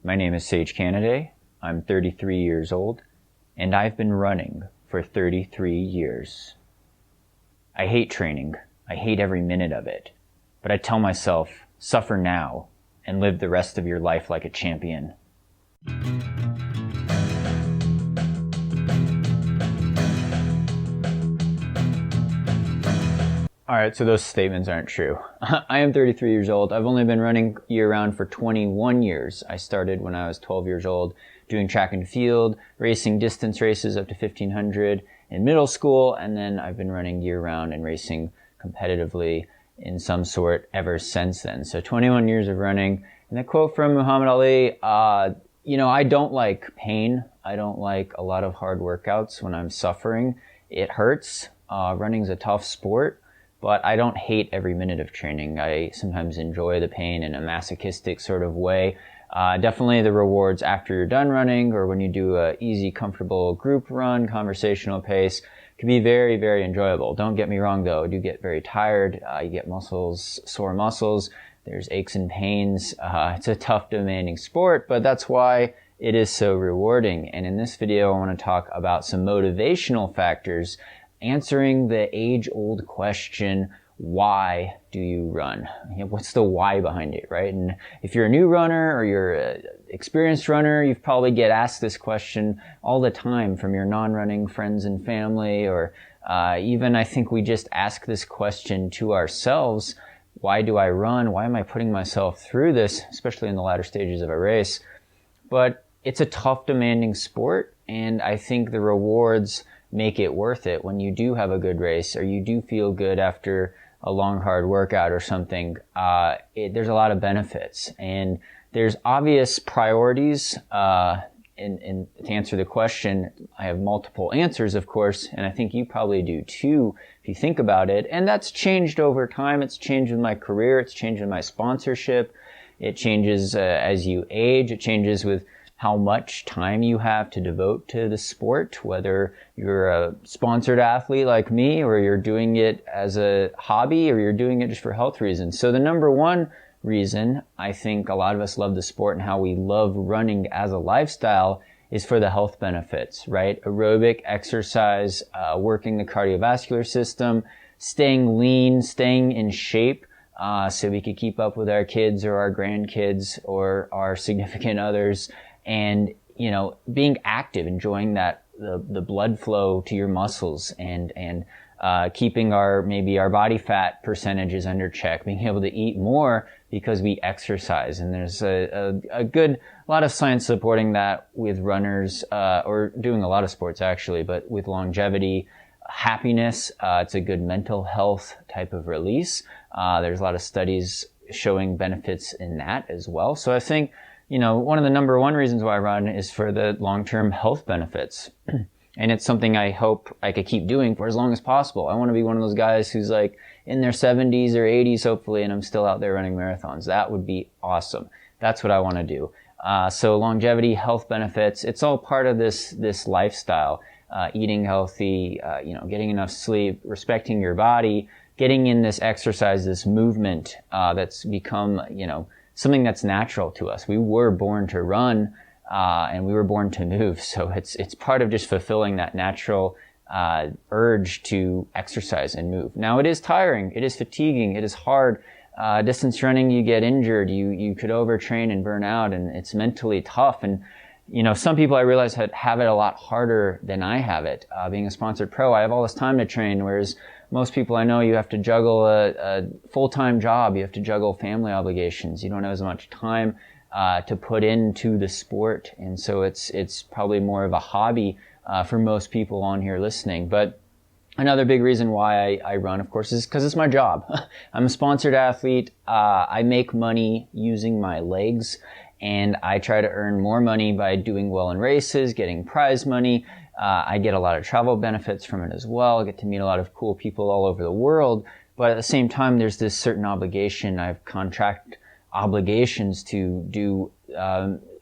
My name is Sage Canaday. I'm 33 years old, and I've been running for 33 years. I hate training. I hate every minute of it. But I tell myself, suffer now and live the rest of your life like a champion. Alright, so those statements aren't true. I am 33 years old. I've only been running year-round for 21 years. I started when I was 12 years old, doing track and field, racing distance races up to 1500 in middle school, and then I've been running year-round and racing competitively in some sort ever since then. So 21 years of running. And the quote from Muhammad Ali, I don't like pain. I don't like a lot of hard workouts when I'm suffering. It hurts. Running's a tough sport. But I don't hate every minute of training. I sometimes enjoy the pain in a masochistic sort of way. Definitely the rewards after you're done running or when you do a easy, comfortable group run, conversational pace can be very, very enjoyable. Don't get me wrong though. You get very tired. You get sore muscles. There's aches and pains. It's a tough, demanding sport, but that's why it is so rewarding. And in this video, I want to talk about some motivational factors answering the age-old question, why do you run? What's the why behind it, right? And if you're a new runner or you're an experienced runner, you probably get asked this question all the time from your non-running friends and family, or even I think we just ask this question to ourselves. Why do I run? Why am I putting myself through this, especially in the latter stages of a race? But it's a tough, demanding sport, and I think the rewards make it worth it when you do have a good race or you do feel good after a long, hard workout or something. There's a lot of benefits, and there's obvious priorities. And to answer the question, I have multiple answers, of course, and I think you probably do too, if you think about it. And that's changed over time. It's changed with my career. It's changed with my sponsorship. It changes as you age. It changes with how much time you have to devote to the sport, whether you're a sponsored athlete like me, or you're doing it as a hobby, or you're doing it just for health reasons. So the number one reason I think a lot of us love the sport and how we love running as a lifestyle is for the health benefits, right? Aerobic exercise, working the cardiovascular system, staying lean, staying in shape, so we could keep up with our kids or our grandkids or our significant others. And, being active, enjoying that, the blood flow to your muscles and keeping our body fat percentages under check, being able to eat more because we exercise. And there's a lot of science supporting that with runners, or doing a lot of sports actually, but with longevity, happiness, it's a good mental health type of release. There's a lot of studies showing benefits in that as well. So I think, one of the number one reasons why I run is for the long-term health benefits. And it's something I hope I could keep doing for as long as possible. I want to be one of those guys who's like in their 70s or 80s, hopefully, and I'm still out there running marathons. That would be awesome. That's what I want to do. So longevity, health benefits, it's all part of this lifestyle. Eating healthy, getting enough sleep, respecting your body, getting in this exercise, this movement, that's become, something that's natural to us. We were born to run, and we were born to move. So it's part of just fulfilling that natural, urge to exercise and move. Now it is tiring. It is fatiguing. It is hard. Distance running, you get injured. You could overtrain and burn out, and it's mentally tough. And, some people I realize have it a lot harder than I have it. Being a sponsored pro, I have all this time to train, whereas most people I know, you have to juggle a full-time job. You have to juggle family obligations. You don't have as much time to put into the sport. And so it's probably more of a hobby for most people on here listening. But another big reason why I run, of course, is because it's my job. I'm a sponsored athlete. I make money using my legs, and I try to earn more money by doing well in races, getting prize money. I get a lot of travel benefits from it as well. I get to meet a lot of cool people all over the world. But at the same time, there's this certain obligation. I have contract obligations to do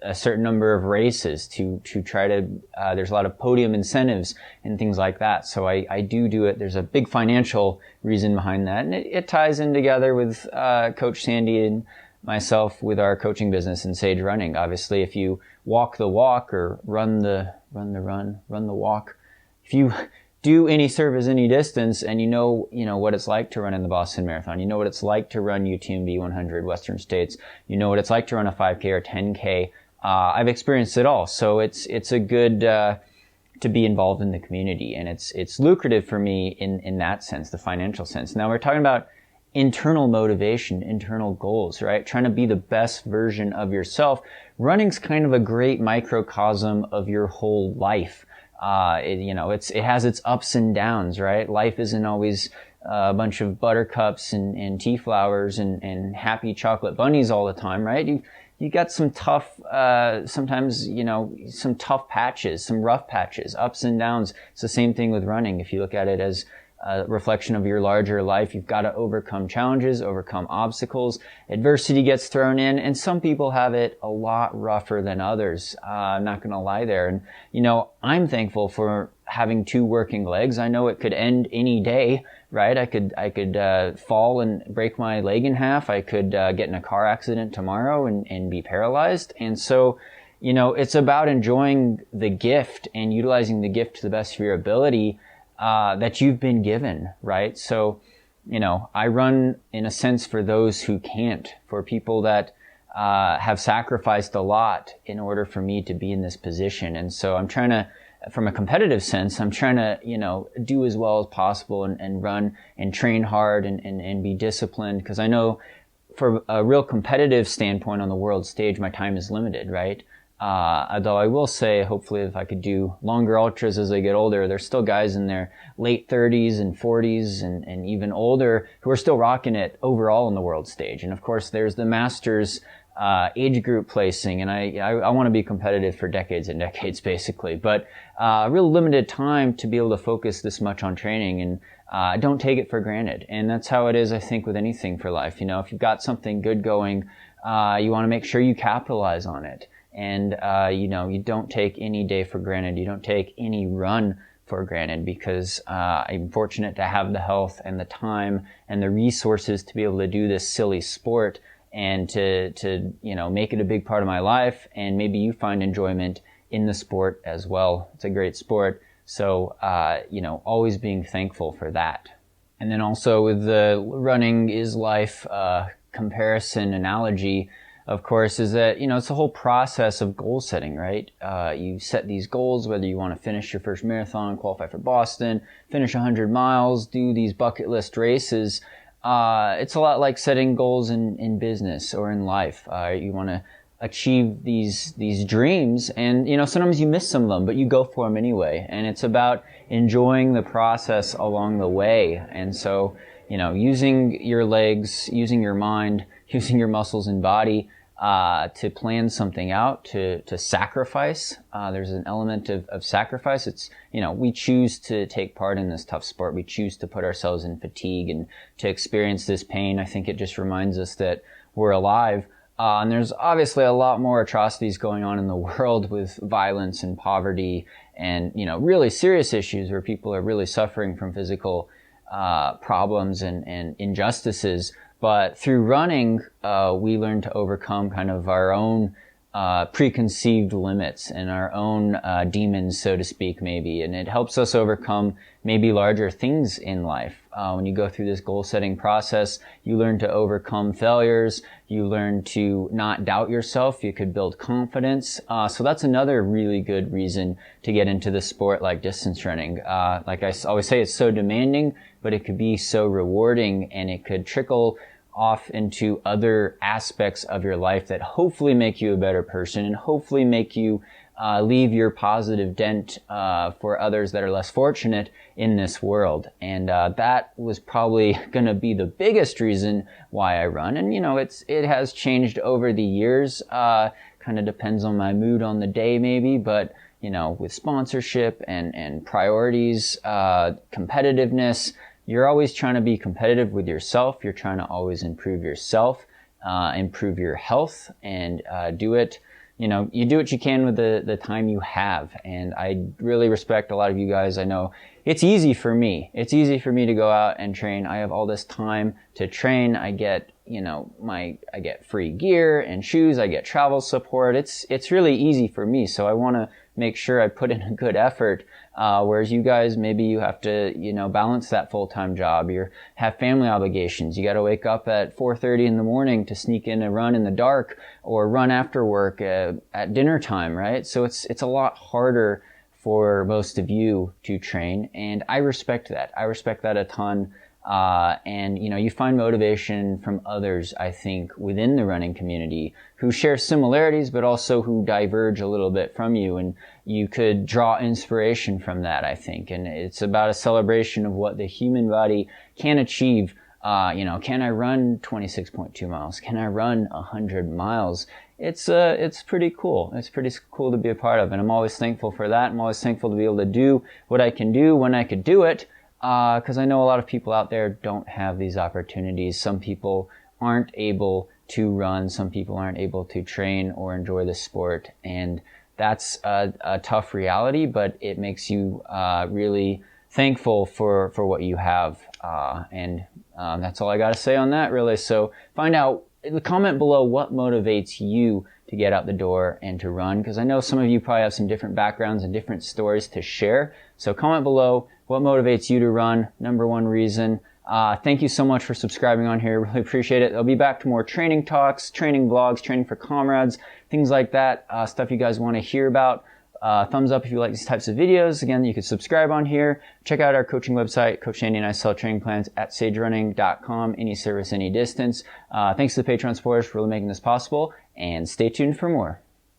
a certain number of races, to try to, there's a lot of podium incentives and things like that. So I do it. There's a big financial reason behind that. And it ties in together with Coach Sandy and myself with our coaching business in Sage Running. Obviously, if you walk the walk or run the walk, if you do any service, any distance, and you know what it's like to run in the Boston Marathon, you know what it's like to run UTMB 100 Western States, you know what it's like to run a 5K or 10K. I've experienced it all, so it's a good to be involved in the community, and it's lucrative for me in that sense, the financial sense. Now we're talking about internal motivation, internal goals, right? Trying to be the best version of yourself. Running's kind of a great microcosm of your whole life. It has its ups and downs, right? Life isn't always a bunch of buttercups and tea flowers and happy chocolate bunnies all the time, right? You got some tough, sometimes, some tough patches, some rough patches, ups and downs. It's the same thing with running. If you look at it as a reflection of your larger life, you've got to overcome challenges, overcome obstacles. Adversity gets thrown in, and some people have it a lot rougher than others. I'm not going to lie there. And, I'm thankful for having two working legs. I know it could end any day, right? I could fall and break my leg in half. I could get in a car accident tomorrow and be paralyzed. And so, it's about enjoying the gift and utilizing the gift to the best of your ability that you've been given, right? So, I run in a sense for those who can't, for people that have sacrificed a lot in order for me to be in this position. And so I'm trying to, from a competitive sense, I'm trying to, do as well as possible and run and train hard and be disciplined, because I know for a real competitive standpoint on the world stage, my time is limited, right? Although I will say, hopefully, if I could do longer ultras as I get older, there's still guys in their late 30s and 40s and even older who are still rocking it overall on the world stage. And of course, there's the masters age group placing, and I want to be competitive for decades and decades, basically. But real limited time to be able to focus this much on training, and don't take it for granted. And that's how it is, I think, with anything for life. If you've got something good going, you want to make sure you capitalize on it. And, you don't take any day for granted. You don't take any run for granted, because I'm fortunate to have the health and the time and the resources to be able to do this silly sport and to make it a big part of my life. And maybe you find enjoyment in the sport as well. It's a great sport. So, always being thankful for that. And then also with the running is life comparison analogy, of course, is that, it's the whole process of goal setting, right? You set these goals, whether you want to finish your first marathon, qualify for Boston, finish 100 miles, do these bucket list races. It's a lot like setting goals in business or in life. You want to achieve these dreams, and, sometimes you miss some of them, but you go for them anyway. And it's about enjoying the process along the way. And so, using your legs, using your mind, using your muscles and body, to plan something out, to sacrifice. There's an element of sacrifice. It's, we choose to take part in this tough sport. We choose to put ourselves in fatigue and to experience this pain. I think it just reminds us that we're alive. And there's obviously a lot more atrocities going on in the world with violence and poverty and, really serious issues where people are really suffering from physical problems and injustices. But through running, we learn to overcome kind of our own preconceived limits and our own demons, so to speak, maybe. And it helps us overcome maybe larger things in life. When you go through this goal-setting process, you learn to overcome failures. You learn to not doubt yourself. You could build confidence. So that's another really good reason to get into the sport like distance running. Like I always say, it's so demanding, but it could be so rewarding, and it could trickle off into other aspects of your life that hopefully make you a better person and hopefully make you leave your positive dent for others that are less fortunate in this world. And that was probably going to be the biggest reason why I run. And, it has changed over the years. Kind of depends on my mood on the day maybe, but, with sponsorship and priorities, competitiveness, you're always trying to be competitive with yourself. You're trying to always improve yourself, improve your health, and do it. You do what you can with the time you have. And I really respect a lot of you guys. I know it's easy for me. It's easy for me to go out and train. I have all this time to train. I get, I get free gear and shoes, I get travel support. It's really easy for me. So I want to make sure I put in a good effort. Whereas you guys, maybe you have to, balance that full-time job. You have family obligations. You got to wake up at 4:30 in the morning to sneak in a run in the dark or run after work at dinner time, right? So it's a lot harder for most of you to train, and I respect that. I respect that a ton. And you find motivation from others, I think, within the running community who share similarities, but also who diverge a little bit from you. And you could draw inspiration from that, I think. And it's about a celebration of what the human body can achieve. Can I run 26.2 miles? Can I run 100 miles? It's pretty cool. It's pretty cool to be a part of. And I'm always thankful for that. I'm always thankful to be able to do what I can do when I could do it. Because I know a lot of people out there don't have these opportunities. Some people aren't able to run. Some people aren't able to train or enjoy the sport. And that's a tough reality, but it makes you really thankful for what you have. And that's all I got to say on that, really. So comment below what motivates you to get out the door and to run, because I know some of you probably have some different backgrounds and different stories to share. So comment below what motivates you to run, number one reason. Thank you so much for subscribing on here. Really appreciate it. I'll be back to more training talks, training vlogs, training for comrades, things like that, stuff you guys want to hear about. Thumbs up if you like these types of videos. Again, you can subscribe on here. Check out our coaching website. Coach Andy and I sell training plans at sagerunning.com. Any service, any distance. Thanks to the Patreon supporters for really making this possible, and stay tuned for more.